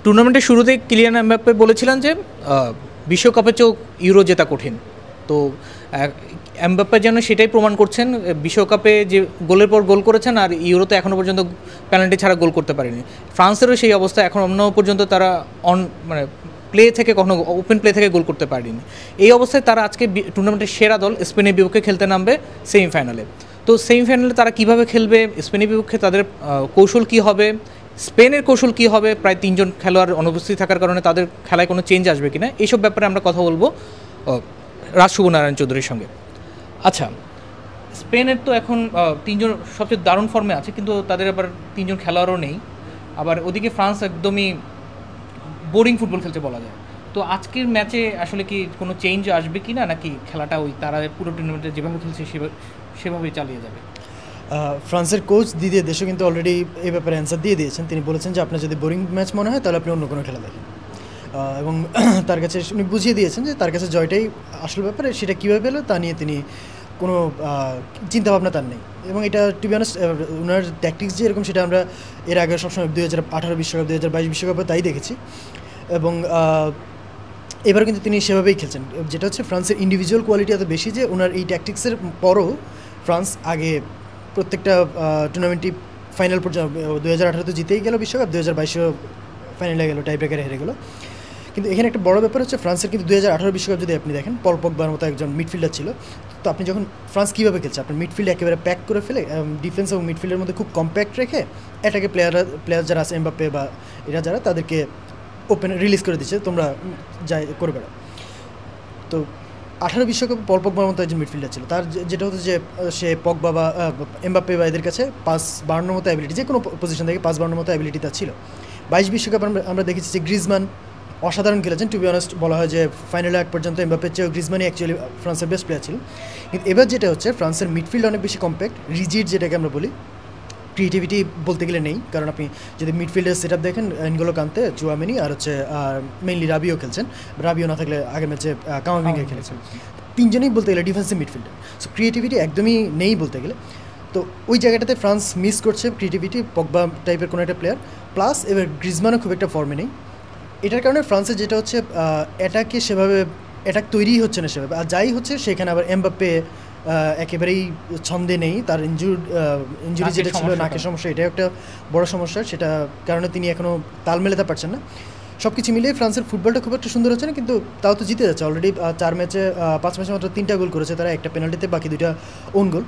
টুর্নামেন্টের শুরুতেই Kylian Mbappe বলেছিলেন যে বিশ্বকাপের চেয়েও ইউরো জেতা কঠিন। তো এমবাপ্পে যেন সেটাই প্রমাণ করছেন, বিশ্বকাপে যে গোলের পর গোল করেছেন আর ইউরোতে এখনও পর্যন্ত পেনাল্টি ছাড়া গোল করতে পারেনি। ফ্রান্সেরও সেই অবস্থা, এখনও পর্যন্ত তারা মানে প্লে থেকে কখনো ওপেন প্লে থেকে গোল করতে পারেনি। এই অবস্থায় তারা আজকে টুর্নামেন্টের সেরা দল স্পেনের বিপক্ষে খেলতে নামবে সেমিফাইনালে। তো সেমিফাইনালে তারা কীভাবে খেলবে, স্পেনের বিপক্ষে তাদের কৌশল কী হবে, স্পেনের কৌশল কী হবে, প্রায় 3 জন খেলোয়াড় অনুপস্থিত থাকার কারণে তাদের খেলায় কোনো চেঞ্জ আসবে কিনা, এইসব ব্যাপারে আমরা কথা বলবো রাজ শুভনারায়ণ চৌধুরীর সঙ্গে। আচ্ছা, স্পেনের তো এখন 3 জন সবচেয়ে দারুণ ফর্মে আছে, কিন্তু তাদের আবার 3 জন খেলোয়াড়ও নেই। আবার ওদিকে ফ্রান্স একদমই বোরিং ফুটবল খেলছে বলা যায়। তো আজকের ম্যাচে আসলে কি কোনো চেঞ্জ আসবে কি না, নাকি খেলাটা ওই তারা পুরো টুর্নামেন্টে যেভাবে খেলছে সেভাবেই চালিয়ে যাবে? ফ্রান্সের কোচ দিদিয়ে দেশও কিন্তু অলরেডি এই ব্যাপারে অ্যান্সার দিয়ে দিয়েছেন। তিনি বলেছেন যে আপনার যদি বোরিং ম্যাচ মনে হয় তাহলে আপনি অন্য কোনো খেলা দেখেন, এবং তার কাছে উনি বুঝিয়ে দিয়েছেন যে তার কাছে জয়টাই আসল ব্যাপারে, সেটা কীভাবে পেলো তা নিয়ে তিনি কোনো চিন্তাভাবনা তার নেই। এবং এটা টু বি অনেস্ট ওনার ট্যাকটিক্স যে এরকম সেটা আমরা এর আগে সবসময় 2018 বিশ্বকাপ 2022 বিশ্বকাপে তাই দেখেছি। এবং এবার কিন্তু তিনি সেভাবেই খেলছেন, যেটা হচ্ছে ফ্রান্সের ইন্ডিভিজুয়াল কোয়ালিটি এত বেশি যে ওনার এই ট্যাকটিক্সের পরও ফ্রান্স আগে প্রত্যেকটা টুর্নামেন্টই ফাইনাল পর্যন্ত 2018 তো জিতেই গেল বিশ্বকাপ, 2022 ফাইনালে গেল, টাই ব্রেকারে হেরে গেল। কিন্তু এখানে একটা বড় ব্যাপার হচ্ছে ফ্রান্সের কিন্তু 2018 বিশ্বকাপ যদি আপনি দেখেন, পল পগবার মতো একজন মিডফিল্ডার ছিল। তো আপনি যখন ফ্রান্স কীভাবে খেলছে, আপনার মিডফিল্ড একেবারে প্যাক করে ফেলে, ডিফেন্স এবং মিডফিল্ডের মধ্যে খুব কম্প্যাক্ট রেখে এটাকে প্লেয়ার যারা আছে এমবাপ্পে বা এরা যারা তাদেরকে ওপেন রিলিজ করে দিচ্ছে, তোমরা যাই করে বেড়াও। তো 18 বিশ্বকাপে পল পগবার মতো একজন মিডফিল্ডার ছিল, তার যেটা হতো যে সে পগবা বা এমবাপ্পে বা এদের কাছে পাস বাড়ানোর মতো অ্যাবিলিটি, যে কোনো পজিশন থেকে পাস বাড়ানোর মতো অ্যাবিলিটি তার ছিল। 22 বিশ্বকাপ আমরা দেখেছি যে গ্রিজমান অসাধারণ খেলেছেন। টু বি অনেস্ট বলা হয় যে ফাইনালে এক পর্যন্ত এমবাপ্পের চেয়েও গ্রিজমানই অ্যাকচুয়ালি ফ্রান্সের বেস্ট প্লেয়ার ছিল। কিন্তু এবার যেটা হচ্ছে ফ্রান্সের মিডফিল্ড অনেক বেশি কম্প্যাক্ট, রিজিড যেটাকে আমরা বলি, ক্রিয়েটিভিটি বলতে গেলে নেই। কারণ আপনি যদি মিডফিল্ডের সেট আপ দেখেন, এনগোলো কান্তে, চুয়ামেনি আর হচ্ছে মেইনলি রাবিও খেলছেন, রাবিও না থাকলে আগের ম্যাচে কামাভিঙ্গা খেলেছেন, 3 জনই বলতে গেলে ডিফেন্সিভ মিডফিল্ডার। সো ক্রিয়েটিভিটি একদমই নেই বলতে গেলে। তো ওই জায়গাটাতে ফ্রান্স মিস করছে ক্রিয়েটিভিটি, পগবা টাইপের কোনো একটা প্লেয়ার, প্লাস এবার গ্রিজমানও খুব একটা ফর্মে নেই। এটার কারণে ফ্রান্সের যেটা হচ্ছে অ্যাটাকে সেভাবে অ্যাটাক তৈরিই হচ্ছে না সেভাবে, আর যাই হচ্ছে সেখানে আবার এমবাপ্পে একেবারেই ছন্দে নেই, তার ইঞ্জুরি যেটা ছিল, নাকের সমস্যা, এটাও একটা বড় সমস্যা, সেটা কারণে তিনি এখনও তাল মেলাতে পারছেন না। সব কিছু মিলিয়ে ফ্রান্সের ফুটবলটা খুব একটা সুন্দর হচ্ছে না, কিন্তু তাও তো জিতে যাচ্ছে অলরেডি। 5 ম্যাচে মাত্র 3টা গোল করেছে তারা, একটা পেনাল্টিতে, বাকি 2টা ওন গোল,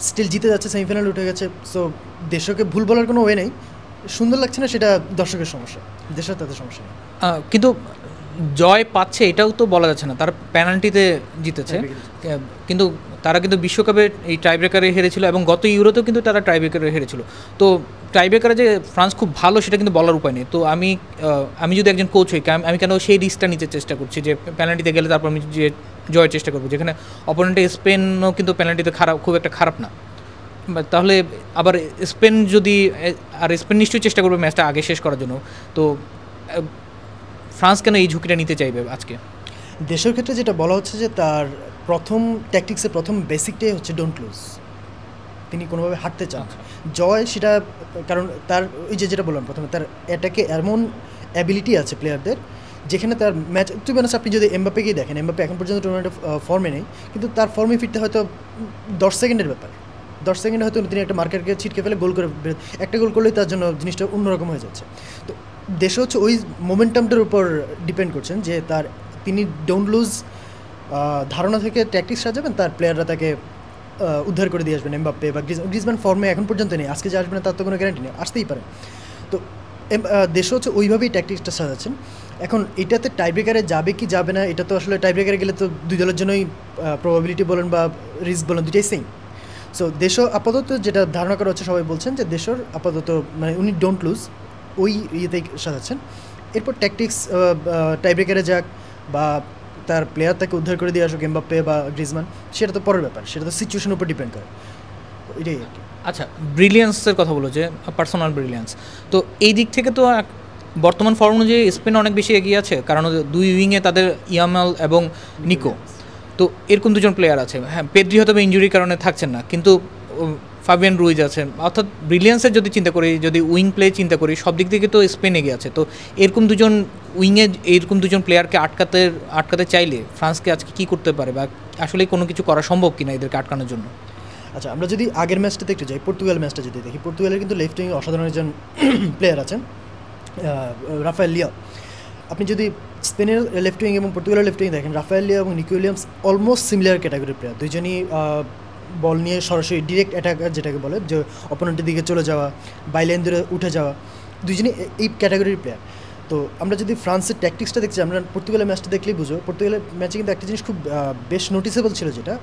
স্টিল জিতে যাচ্ছে, সেমিফাইনাল উঠে গেছে। সো দেশকে ভুল বলার কোনো ওয়ে নেই, সুন্দর লাগছে না সেটা দর্শকের সমস্যা, দেশের তাদের সমস্যা নেই। কিন্তু জয় পাচ্ছে এটাও তো বলা যাচ্ছে না, তারা পেনাল্টিতে জিতেছে, কিন্তু তারা কিন্তু বিশ্বকাপে এই টাইব্রেকারে হেরেছিল এবং গত ইউরোতেও কিন্তু তারা টাইব্রেকারে হেরেছিল। তো টাইব্রেকারে যে ফ্রান্স খুব ভালো সেটা কিন্তু বলার উপায় নেই। তো আমি যদি একজন কোচ হই, আমি কেন সেই রিস্কটা নিতে চেষ্টা করছি যে পেনাল্টিতে গেলে তারপর আমি যে জয়ের চেষ্টা করবো, যেখানে অপোনেন্টে স্পেনও কিন্তু পেনাল্টিতে খুব একটা খারাপ না। তাহলে আবার স্পেন নিশ্চয়ই চেষ্টা করবে ম্যাচটা আগে শেষ করার জন্য। তো ফ্রান্স কেন এই ঝুঁকিটা নিতে চাইবে আজকে? দেশের ক্ষেত্রে যেটা বলা হচ্ছে যে তার প্রথম ট্যাকটিক্সের প্রথম বেসিকটাই হচ্ছে ডোন্ট লুজ, তিনি কোনোভাবে হারতে চান। জয় সেটা, কারণ তার ওই যেটা বললাম প্রথমে, তার এটাকে এমন অ্যাবিলিটি আছে প্লেয়ারদের যেখানে তার ম্যাচ, টু বি অনেস্ট আপনি যদি এমবাপ্পেকেই দেখেন, এমবাপ্পে এখন পর্যন্ত টুর্নামেন্টে ফর্মে নেই, কিন্তু তার ফর্মে ফিরতে হয়তো 10 সেকেন্ডের ব্যাপার। 10 সেকেন্ডে হয়তো তিনি একটা মার্কারকে ছিটকে ফেলে গোল করে, একটা গোল করলেই তার জন্য জিনিসটা অন্যরকম হয়ে যাচ্ছে। তো দেশে হচ্ছে ওই মোমেন্টামটার উপর ডিপেন্ড করছেন যে তিনি ডোন্ট লুজ ধারণা থেকে ট্যাকটিক্স সাজাবেন, তার প্লেয়াররা তাকে উদ্ধার করে দিয়ে আসবেন। এমবাপ্পে বা গ্রিজমান ফর্মে এখন পর্যন্ত নেই, আজকে যে আসবে না তার তো কোনো গ্যারান্টি নেই, আসতেই পারে। তো দেশও হচ্ছে ওইভাবেই ট্যাকটিক্সটা সাজাচ্ছেন। এখন এটাতে টাইব্রেকারে যাবে কি যাবে না, এটা তো আসলে টাইব্রেকারে গেলে তো 2 দলের জন্যই প্রবাবিলিটি বলেন বা রিস্ক বলেন, দুটাই সেম। সো দেশও আপাতত যেটা ধারণা করা হচ্ছে, সবাই বলছেন যে দেশের আপাতত মানে উনি ডোন্ট লুজ ওই ইয়েতেই সাজাচ্ছেন। এরপর ট্যাকটিক্স টাইব্রেকারে যাক বা তার প্লেয়ার তাকে উদ্ধার করে দিয়ে আসুক, এমবাপ্পে বা গ্রিজমান, সেটা তো পরের ব্যাপার, সেটা তো সিচুয়েশনের উপর ডিপেন্ড করে, এটাই আর কি। আচ্ছা, ব্রিলিয়ান্সের কথা বলো, যে পার্সোনাল ব্রিলিয়ান্স, তো এই দিক থেকে তো বর্তমান ফর্ম অনুযায়ী স্পেন অনেক বেশি এগিয়ে আছে, কারণ 2 উইংয়ে তাদের ইয়ামাল এবং নিকো, তো এরকম 2জন প্লেয়ার আছে। হ্যাঁ, পেদ্রি হয়তো ইঞ্জুরির কারণে থাকছেন না, কিন্তু ফাবিয়ান রুইজ আছেন, অর্থাৎ ব্রিলিয়ান্সের যদি চিন্তা করি, যদি উইং প্লে চিন্তা করি, সব দিক থেকে তো স্পেন এগিয়ে আছে। তো এরকম দুজন উইংয়ে এরকম দুজন প্লেয়ারকে আটকাতে চাইলে ফ্রান্সকে আজকে কী করতে পারে, বা আসলে কোনো কিছু করা সম্ভব কিনা এদেরকে আটকানোর জন্য? আচ্ছা, আমরা যদি আগের ম্যাচটাতে একটু যাই, পর্তুগাল ম্যাচটা যদি দেখি, পর্তুগালের কিন্তু লেফট উইংয়ে অসাধারণ একজন প্লেয়ার আছেন, রাফায়েল লিয়াও। আপনি যদি স্পেনের লেফট উইং এবং পর্তুগালের লেফট উইং দেখেন, রাফায়েল লিয়াও এবং নিকো উইলিয়ামস অলমোস্ট সিমিলার ক্যাটাগরির প্লেয়ার। দুইজনই বল নিয়ে সরাসরি ডিরেক্ট অ্যাটাকার যেটাকে বলে, যে অপোনেন্টের দিকে চলে যাওয়া, বাইলাইন ধরে উঠে যাওয়া, দুইজনই এই ক্যাটাগরির প্লেয়ার। তো আমরা যদি ফ্রান্সের ট্যাকটিক্সটা দেখছি, আমরা পর্তুগালের ম্যাচটা দেখলেই বুঝবো, পর্তুগালের ম্যাচে কিন্তু একটা জিনিস খুব বেশ নোটিসেবল ছিল, যেটা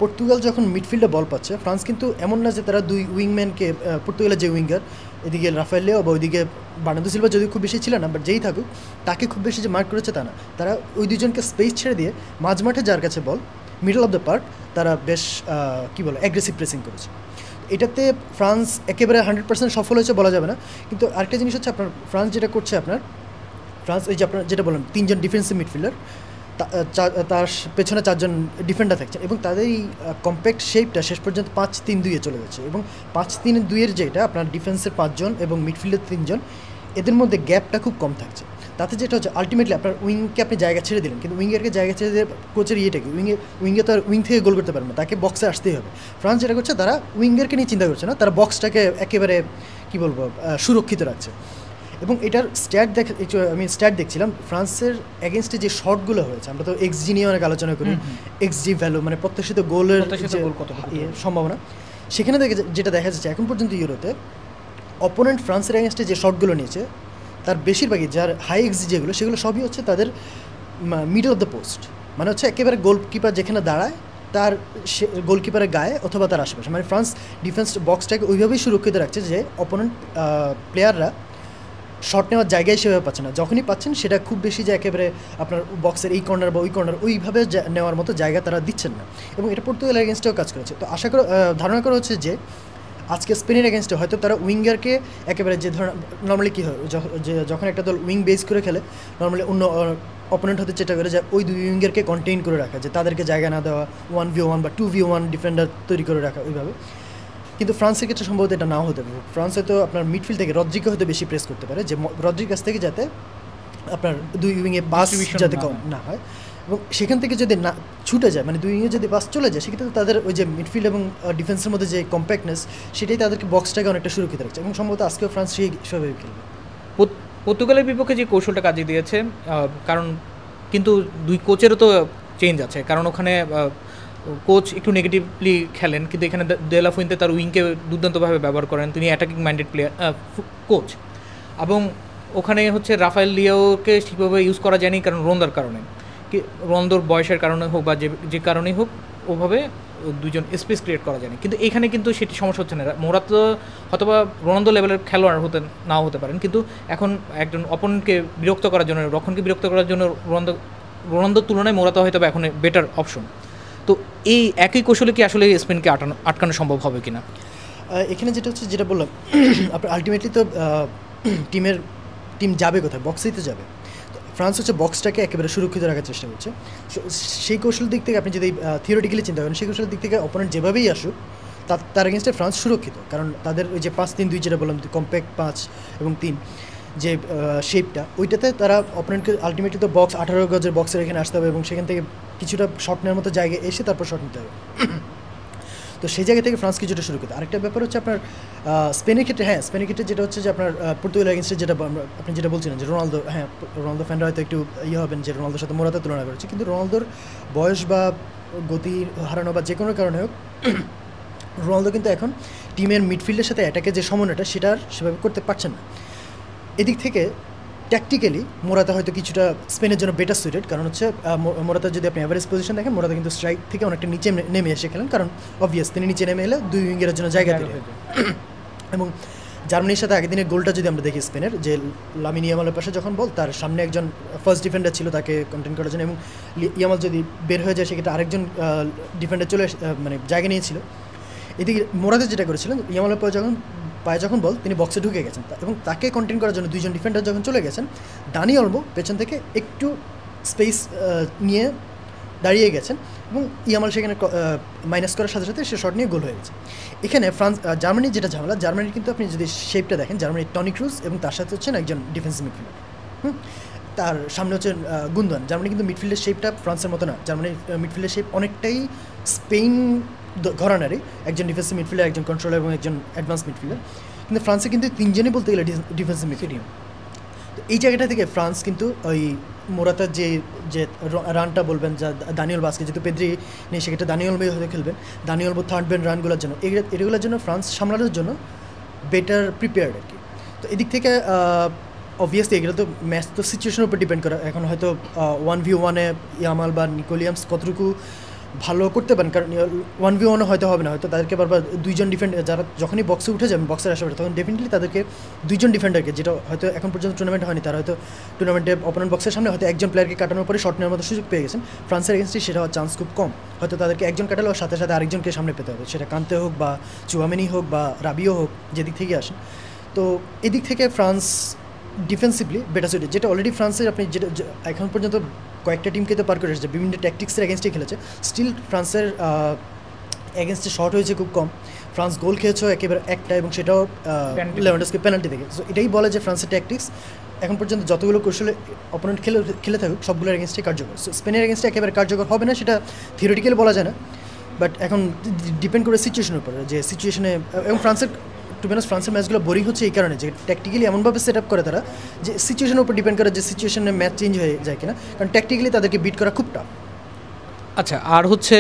পর্তুগাল যখন মিডফিল্ডে বল পাচ্ছে, ফ্রান্স কিন্তু এমন না যে তারা দুই উইংম্যানকে, পর্তুগালের যে উইঙ্গার এদিকে রাফায়েল লিয়াও বা ওইদিকে বার্নার্দো সিলভা যদি খুব বেশি ছিল না, বাট যেই থাকুক তাকে খুব বেশি যে মার্ক করেছে তা না, তারা ওই দুজনকে স্পেস ছেড়ে দিয়ে মাঝমাঠে যার কাছে বল, মিডল অফ দ্য পার্ক, তারা বেশ কী বলে অ্যাগ্রেসিভ প্রেসিং করেছে। এটাতে ফ্রান্স একেবারে 100% সফল হয়েছে বলা যাবে না, কিন্তু আরেকটা জিনিস হচ্ছে আপনার ফ্রান্স যেটা করছে, ফ্রান্স এই যে আপনার যেটা বললাম 3জন ডিফেন্সিভ মিডফিল্ডার, তার পেছনে 4জন ডিফেন্ডার থাকছে, এবং তাদের এই কম্প্যাক্ট শেপটা শেষ পর্যন্ত 5-3-2-এ চলে যাচ্ছে, এবং 5-3-2-এর যেটা আপনার ডিফেন্সের 5 জন এবং মিডফিল্ডের 3 জন, এদের মধ্যে গ্যাপটা খুব কম থাকছে। তাতে যেটা হচ্ছে আলটিমেটলি আপনার উইংকে আপনি জায়গা ছেড়ে দিলেন, কিন্তু উইঙ্গারকে জায়গা ছেড়ে দিয়ে কোচের ইয়েটাকে উইঙ্গে তো আর উইং থেকে গোল করতে পারবে না, তাকে বক্সে আসতেই হবে। ফ্রান্স যেটা করছে, তারা উইঙ্গারকে নিয়ে চিন্তা করছে না, তারা বক্সটাকে একেবারে কী বলবো সুরক্ষিত রাখছে। এবং এটার আমি স্ট্যাট দেখছিলাম, ফ্রান্সের এগেনস্টে যে শটগুলো হয়েছে, আমরা তো এক্সজি নিয়ে অনেক আলোচনা করি, এক্সজি ভ্যালু মানে প্রত্যাশিত গোলের সম্ভাবনা, সেখানে যেটা দেখা যাচ্ছে এখন পর্যন্ত ইউরোতে অপোনেন্ট ফ্রান্সের এগেনস্টে যে শটগুলো নিয়েছে, তার বেশিরভাগই যার হাই এক্সজি যেগুলো, সেগুলো সবই হচ্ছে তাদের মিডল অফ দ্য পোস্ট, মানে হচ্ছে একেবারে গোলকিপার যেখানে দাঁড়ায় তার গোলকিপারের গায়ে অথবা তার আশেপাশে, মানে ফ্রান্স ডিফেন্স বক্সটাকে ওইভাবেই সুরক্ষিত রাখছে যে অপোনেন্ট প্লেয়াররা শট নেওয়ার জায়গায় সেভাবে পাচ্ছে না, যখনই পাচ্ছেন সেটা খুব বেশি যে একেবারে আপনার বক্সের এই কর্নার বা ওই কর্নার ওইভাবে নেওয়ার মতো জায়গা তারা দিচ্ছেন না, এবং এটা পর্তুগালের এগেনস্টেও কাজ করেছে। তো আশা করা ধারণা করা হচ্ছে যে আজকে স্পেনের এগেনস্টে হয়তো তারা উইঙ্গারকে একেবারে যে ধরনের নর্মালি কী হয়, যে যখন একটা দল উইং বেস করে খেলে, নর্মালি অন্য অপোনেন্ট হতে চেষ্টা করে যে ওই দুই উইঙ্গারকে কন্টেইন করে রাখা, যে তাদেরকে জায়গা না দেওয়া, 1v1 বা 2v1 ডিফেন্ডার তৈরি করে রাখা ওইভাবে। কিন্তু ফ্রান্সের ক্ষেত্রে সম্ভবত এটা নাও হতে পারে, ফ্রান্স হয়তো আপনার মিডফিল্ড থেকে রদ্রিকে হয়তো বেশি প্রেস করতে পারে, যে রদ্রির কাছ থেকে যাতে আপনার দুই উইংয়ে পাস যাতে কম না হয়, এবং সেখান থেকে যদি না ছুটে যায়, মানে দুই উইংয়ে যদি পাস চলে যায়, সেক্ষেত্রে তাদের ওই যে মিডফিল্ড এবং ডিফেন্সের মধ্যে যে কম্প্যাক্টনেস, সেটাই তাদেরকে বক্সটাকে অনেকটা সুরক্ষিত রাখছে, এবং সম্ভবত আজকেও ফ্রান্স সেইভাবে খেলবে। পর্তুগালের বিপক্ষে যে কৌশলটা কাজে দিয়েছে, কারণ কিন্তু দুই কোচেরও তো চেঞ্জ আছে, কারণ ওখানে কোচ একটু নেগেটিভলি খেলেন, কিন্তু এখানে দে লা ফুয়েন্তে তার উইংকে দুর্দান্তভাবে ব্যবহার করেন, তিনি অ্যাটাকিং মাইন্ডেড প্লেয়ার কোচ, এবং ওখানে হচ্ছে রাফায়েল লিয়াওকে ঠিকভাবে ইউজ করা যায়নি, কারণ রোনালদোর কারণে, রোনালদোর বয়সের কারণে হোক বা যে কারণেই হোক, ওভাবে দুজন স্পেস ক্রিয়েট করা যায়নি। কিন্তু এখানে কিন্তু সেটি সমস্যা হচ্ছে না, মোরাতা হয়তোবা রোনালদো লেভেলের খেলোয়াড় নাও হতে পারেন, কিন্তু এখন একজন অপোনেন্টকে বিরক্ত করার জন্য, রক্ষণকে বিরক্ত করার জন্য রোনালদোর তুলনায় মোরাতা হয়তো এখন বেটার অপশন। তো এই একই কৌশলে কি আসলে স্পেনকে আটকানো সম্ভব হবে কিনা? এখানে যেটা হচ্ছে, যেটা বললাম, আপনার আলটিমেটলি তো টিম যাবে কোথায়, বক্সেই তো যাবে। ফ্রান্স হচ্ছে বক্সটাকে একেবারে সুরক্ষিত রাখার চেষ্টা করছে। সেই কৌশলের দিক থেকে আপনি যদি থিওরিটিক্যালি চিন্তা করেন, সেই কৌশলের দিক থেকে অপোনেন্ট যেভাবেই আসুক তার এগেনস্টে ফ্রান্স সুরক্ষিত, কারণ তাদের ওই যে 5-3-2 যেটা বললাম, কম্প্যাক্ট 5 এবং 3 যে শেপটা, ওইটাতে তারা অপোনেন্টকে আলটিমেটলি তো বক্স 18 গজের বক্সের এখানে আসতে হবে, এবং সেখান থেকে কিছুটা শট নেওয়ার মতো জায়গায় এসে তারপর শট নিতে হবে। তো সেই জায়গা থেকে ফ্রান্স কিছুটা শুরু করতে। আরেকটা ব্যাপার হচ্ছে আপনার স্পেনের ক্ষেত্রে, স্পেনের ক্ষেত্রে যেটা হচ্ছে যে আপনার পর্তুগালের এগেনস্টে যেটা আপনি যেটা বলছিলেন যে রোনালদো ফ্যানরা হয়তো একটু হবেন যে রোনালদোর সাথে মোরাতা তুলনা করেছে, কিন্তু রোনালদোর বয়স বা গতি হারানো বা যে কোনো কারণে হোক, রোনালদো কিন্তু এখন টিমের মিডফিল্ডের সাথে অ্যাটাকে যে সমন্বয়টা, সেটা সেভাবে করতে পারছেন না। এদিক থেকে ট্যাকটিক্যালি মোরাতা হয়তো কিছুটা স্পেনের জন্য বেটার সুইটেড, কারণ হচ্ছে মোরাতা যদি আপনি অ্যাভারেজ পজিশন দেখেন, মোরাতা কিন্তু স্ট্রাইক থেকে অনেকটা নিচে নেমে এসে খেলেন, কারণ অবভিয়াস তিনি নিচে নেমে এলে দুই উইঙ্গের জন্য জায়গা তৈরি হয়। এবং জার্মানির সাথে আগের দিনের গোলটা যদি আমরা দেখি স্পেনের, যে লামিন ইয়ামালের পাশে যখন বল, তার সামনে একজন ফার্স্ট ডিফেন্ডার ছিল তাকে কন্টেন করার জন্য, এবং ইয়ামাল যদি বের হয়ে যায় সেক্ষেত্রে আরেকজন ডিফেন্ডার মানে জায়গা নিয়েছিল। এদিকে মোরাতা যেটা করেছিলেন, ইয়ামালের পর পায়ে যখন বল, তিনি বক্সে ঢুকে গেছেন, এবং তাকে কন্টেন করার জন্য দুইজন ডিফেন্ডার যখন চলে গেছেন, দানি অলমো পেছন থেকে একটু স্পেস নিয়ে দাঁড়িয়ে গেছেন এবং ইয়ামাল সেখানে মাইনাস করার সাথে সাথে সে শট নিয়ে গোল হয়ে গেছে। এখানে জার্মানির যেটা ঝামেলা, জার্মানির কিন্তু আপনি যদি শেপটা দেখেন, জার্মানির টনি ক্রুজ এবং তার সাথে হচ্ছেন একজন ডিফেন্সিভ মিডফিল্ডার, তার সামনে হচ্ছে গুন্দোয়ান। জার্মানি কিন্তু মিডফিল্ডের শেপটা ফ্রান্সের মতো না, জার্মানির মিডফিল্ডের শেপ অনেকটাই স্পেন ঘরানারই, একজন ডিফেন্সিভ মিডফিল্ডার, একজন কন্ট্রোলার এবং একজন অ্যাডভান্স মিডফিল্ডার। কিন্তু ফ্রান্সে কিন্তু তিনজনই বলতে গেলে ডিফেন্সিভ মিডফিল্ডার। তো এই জায়গাটা থেকে ফ্রান্স কিন্তু ওই মোরাতার যে রানটা বলবেন, যা দানিয়েল বাসকে, যেহেতু পেদ্রি নেই সেক্ষেত্রে দানিয়েল বই হয়তো খেলবেন, দানিয়েল বো থার্ড ব্যান্ড রানগুলোর জন্য, এগুলোর জন্য ফ্রান্স সামলানোর জন্য বেটার প্রিপেয়ার্ড আর কি। তো এদিক থেকে অবভিয়াসলি এগুলো তো ম্যাচ তো সিচুয়েশনের উপর ডিপেন্ড করে। এখন হয়তো 1v1-এ ইয়ামাল বা নিকোলিয়ামস কতটুকু ভালো করতে পারেন, কারণ 1v1 হয়তো হবে না, হয়তো তাদেরকে বারবার দুইজন ডিফেন্ডার, যারা যখনই বক্সে উঠে যাবেন, বক্সের আশেপাশে, তখন ডেফিনেটলি তাদেরকে দুইজন ডিফেন্ডারকে, যেটা হয়তো এখন পর্যন্ত টুর্নামেন্ট হয়নি, তারা হয়তো টুর্নামেন্টে অপোনেন্ট বক্সের সামনে হয়তো একজন প্লেয়ারকে কাটানোর পরে শট নেওয়ার মতো সুযোগ পেয়ে গেছেন। ফ্রান্সের এগেন্স্টে সেটা হওয়ার চান্স খুব কম, হয়তো তাদেরকে একজন কাটালেও সাথে সাথে আরেকজনকে সামনে পেতে হবে, সেটা কান্তে হোক বা চুয়ামেনি হোক বা রাবিও হোক, যেদিক থেকে আসেন। তো এদিক থেকে ফ্রান্স ডিফেন্সিভলি বেটার সুইটেড, যেটা অলরেডি ফ্রান্সের আপনি যেটা এখন পর্যন্ত কয়েকটা টিমকে তো পার করে এসেছে, বিভিন্ন ট্যাকটিক্সের এগেনস্টে খেলেছে, স্টিল ফ্রান্সের এগেনস্টে শট হয়েছে খুব কম। ফ্রান্স গোল খেয়েছে একেবারে একটা, এবং সেটাও লেভানডস্কি পেনাল্টি থেকে। সো এটাই বলে যে ফ্রান্সের ট্যাকটিক্স এখন পর্যন্ত যতগুলো কৌশলে অপোনেন্ট খেলে থাকুক, সবগুলোর এগেনস্টে কার্যকর। সো স্পেনের এগেনস্টে একেবারে কার্যকর হবে না, সেটা থিওরিটিক্যালি বলা যায় না, বাট এখন ডিপেন্ড করে সিচুয়েশনের উপরে, যে সিচুয়েশনে। এবং ফ্রান্সের টু বি অনেস্ট ফ্রান্সের ম্যাচগুলো বোরিং হচ্ছে এই কারণে যে ট্যাকটিক্যালি এমনভাবে সেট আপ করে তারা, যে সিচুয়েশনের উপর ডিপেন্ড করে যে সিচুয়েশনে ম্যাচ চেঞ্জ হয়ে যায় কিনা, কারণ ট্যাকটিক্যালি তাদেরকে বিট করা খুব টাফ। আচ্ছা, আর হচ্ছে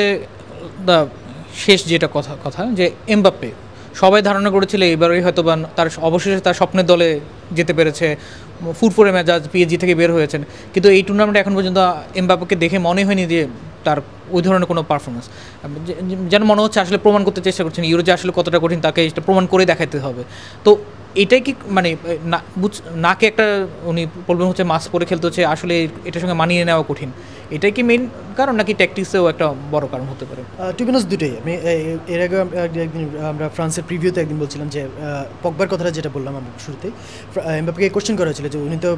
শেষ যেটা কথা যে এমবাপ্পে, সবাই ধারণা করেছিল এবারই হয়তো বা তার অবশেষে তার স্বপ্নের দলে যেতে পেরেছে, ফুরফুরে মেজাজ পিএসজি থেকে বের হয়েছেন, কিন্তু এই টুর্নামেন্টে এখন পর্যন্ত এমবাপ্পেকে দেখে মনে হয়নি যে তার ওই ধরনের কোনো পারফরমেন্স, যেন মনে হচ্ছে আসলে প্রমাণ করতে চেষ্টা করছেন ইউরো যে আসলে কতটা কঠিন তাকে এটা প্রমাণ করে দেখাতে হবে। তো এটাই কি মানে নাকে একটা উনি বলবেন হচ্ছে মাস্ক পরে খেলতে হচ্ছে, আসলে এটার সঙ্গে মানিয়ে নেওয়া কঠিন, এটাই কি মেইন কারণ, নাকি ট্যাকটিক্সেও একটা বড় কারণ হতে পারে? টু বি অনেস্ট দুটোই। আমি এর আগে একদিন আমরা ফ্রান্সের প্রিভিউতে একদিন বলছিলাম যে পগবার কথাটা যেটা বললাম আমরা শুরুতেই, এমবাপ্পেকে কোশ্চেন করা হয়েছিল যে উনি তো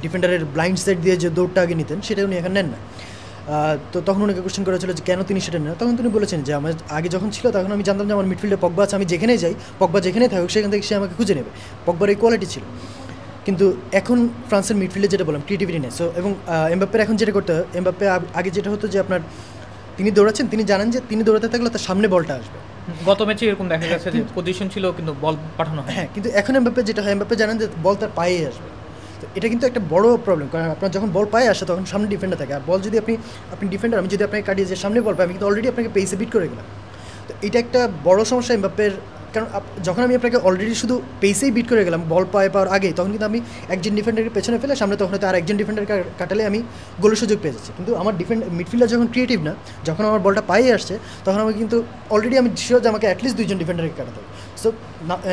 ডিফেন্ডারের ব্লাইন্ড সাইড দিয়ে যে দৌড়টা আগে নিতেন সেটা উনি এখন নেন না। তো তখন ওনাকে কোশ্চেন করা ছিল যে কেন তিনি সেটা নেন, তখন তিনি বলেছেন যে আমার আগে যখন ছিল তখন আমি জানতাম যে আমার মিডফিল্ডে পগবা আছে, আমি যেখানেই যাই পগবা যেখানেই থাকুক সেখান থেকে সে আমাকে খুঁজে নেবে, পগবার এই কোয়ালিটি ছিল। কিন্তু এখন ফ্রান্সের মিডফিল্ডে যেটা বললাম ক্রিয়েটিভিটি নেই। সো এবং এমবাপ্পের এখন যেটা করতে হয়, এমবাপ্পে আগে যেটা হতো যে আপনার তিনি দৌড়াচ্ছেন, তিনি জানেন যে তিনি দৌড়াতে থাকলে তার সামনে বলটা আসবে। গত ম্যাচে এরকম দেখা গেছে যে পজিশন ছিল কিন্তু বল পাঠানো হয়। হ্যাঁ, কিন্তু এখন এমবাপ্পে যেটা হয়, এমবাপ্পে জানেন যে বল তার পায়ে আসবে। তো এটা কিন্তু একটা বড় প্রবলেম, কারণ আপনার যখন বল পায়ে আসে তখন সামনে ডিফেন্ডার থাকে, আর বল যদি আপনি ডিফেন্ডার, আমি যদি আপনাকে কাটিয়ে যে সামনে বল পাই, আমি কিন্তু অলরেডি আপনাকে পেসে বিট করে গেলাম। তো এটা একটা বড় সমস্যা এমবাপ্পের, কারণ যখন আমি আপনাকে অলরেডি শুধু পেসেই বিট করে গেলাম বল পায়ে পাওয়ার আগে, তখন কিন্তু আমি একজন ডিফেন্ডারকে পেছনে ফেলে সামনে, তখন হয়তো আর একজন ডিফেন্ডার কাটালে আমি গোলের সুযোগ পেয়ে যাচ্ছি। কিন্তু আমার মিডফিল্ডার যখন ক্রিয়েটিভ না, যখন আমার বলটা পায়ে আসছে, তখন আমি কিন্তু অলরেডি আমি শিওর যে আমাকে অ্যাটলিস্ট দুইজন ডিফেন্ডারকে কাটাতে হবে। সো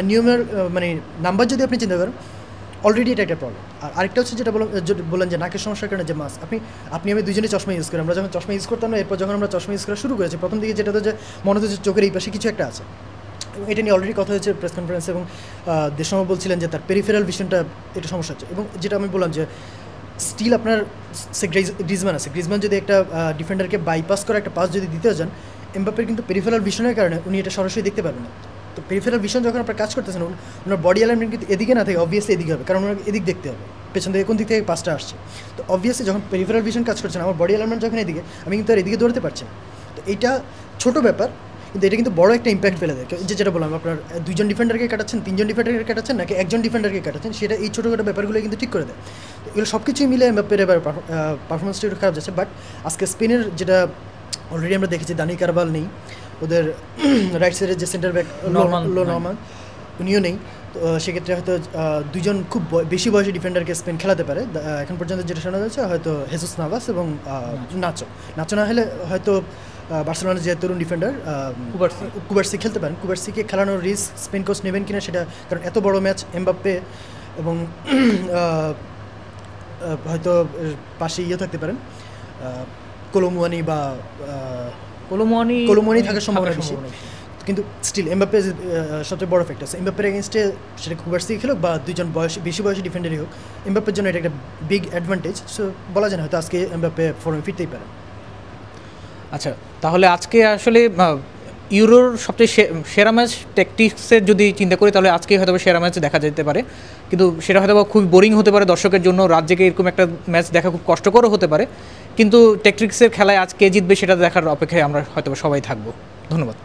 নিয়মের মানে নাম্বার যদি আপনি চিন্তা করেন, অলরেডি এটা একটা প্রবলেম। আর আরেকটা হচ্ছে যেটা বললেন যে নাকের সমস্যার কারণে যে মাস্ক, আপনি আমি দুজনেই চশমা ইউজ করি। আমরা যখন চশমা ইউজ করতাম না, এরপর যখন আমরা চশমা ইউজ করা শুরু করেছি, প্রথম দিকে যেটা হতো যে মনে হতো যে চোখের এই পাশে কিছু একটা আছে, এবং এটা নিয়ে অলরেডি কথা হয়েছে প্রেস কনফারেন্সে, এবং দেশমা বলছিলেন যে তার পেরিফেরাল ভিশনটা এটা সমস্যা হচ্ছে। এবং যেটা আমি বললাম যে স্টিল আপনার গ্রিজমান আছে, গ্রিজমান যদি একটা ডিফেন্ডারকে বাইপাস করে একটা পাস যদি দিতে যান, এমবাপ্পের কিন্তু পেরিফেরাল ভিশনের কারণে উনি এটা সরাসরি দেখতে পারবেন না। তো পেরিফেরাল ভিশন যখন আপনার কাজ করতেছেন, ওনার বডি অ্যালাইনমেন্ট কিন্তু এদিকে না থাকে, অবভিয়াসলি এদিকে হবে, কারণ ওনার এদিক দেখতে হবে পেছন থেকে কোন দিক থেকে পাসটা আসছে। তো অবভিয়াসলি যখন পেরিফেরাল ভিশন কাজ করছে না, আমার বডি অ্যালাইনমেন্ট যখন এদিকে, আমি কিন্তু আর এদিকে দৌড়তে পারছি না। তো এইটা ছোটো ব্যাপার, কিন্তু এটা কিন্তু বড় একটা ইম্প্যাক্ট ফেলে দেয়। যেটা বললাম, আপনার দুইজন ডিফেন্ডারকে কাটাচ্ছেন, তিনজন ডিফেন্ডারকে কাটাচ্ছেন, নাকি একজন ডিফেন্ডারকে কাটাচ্ছেন, সেটা এই ছোটোখাটো ব্যাপারগুলো কিন্তু ঠিক করে দেয়। এগুলো সব কিছুই মিলে এমবাপ্পের এবার পারফরমেন্সটা একটু খারাপ যাচ্ছে। বাট আজকে স্পেনের যেটা অলরেডি আমরা দেখেছি, দানি কারবাল নেই, ওদের রাইট সাইডের যে সেন্টার ব্যাক নরমান উনিও নেই। তো সেক্ষেত্রে হয়তো দুজন খুব বেশি বয়সী ডিফেন্ডারকে স্পেন খেলাতে পারে। এখন পর্যন্ত যেটা শোনা যাচ্ছে হয়তো হেসুস নাভাস এবং নাচো না হলে হয়তো বার্সেলোনার যে তরুণ ডিফেন্ডার কুবার্সি খেলতে পারেন। কুবার্সিকে খেলানোর রিস্ক স্পেন কোচ নেবেন কিনা সেটা, কারণ এত বড় ম্যাচ এমবাপ্পে এবং হয়তো পাশে থাকতে পারেন কলোমুয়ানি বা কলোমুয়ানি থাকার সম্ভাবনা বেশি, কিন্তু স্টিল এমবাপ্পে সবচেয়ে বড় ফ্যাক্টর। এমবাপ্পের এগেনস্টে সেটা কুবার্সি খেলুক বা দুইজন বেশি বয়সী ডিফেন্ডারই হোক, এমবাপ্পের জন্য এটা একটা বিগ অ্যাডভান্টেজ। সো বলা যায় না, হয়তো আজকে এমবাপ্পে ফর্মে ফিরতেই পারে। আচ্ছা, তাহলে আজকে আসলে ইউরোর সবচেয়ে সেরা ম্যাচ ট্যাকটিক্সের যদি চিন্তা করি তাহলে আজকে হয়তো সেরা ম্যাচ দেখা যেতে পারে, কিন্তু সেটা হয়তো খুব বোরিং হতে পারে দর্শকের জন্য, রাত জেগে এরকম একটা ম্যাচ দেখা খুব কষ্টকরও হতে পারে, কিন্তু ট্যাকটিক্সের খেলায় আজ কে জিতবে সেটা দেখার অপেক্ষায় আমরা হয়তো সবাই থাকবো। ধন্যবাদ।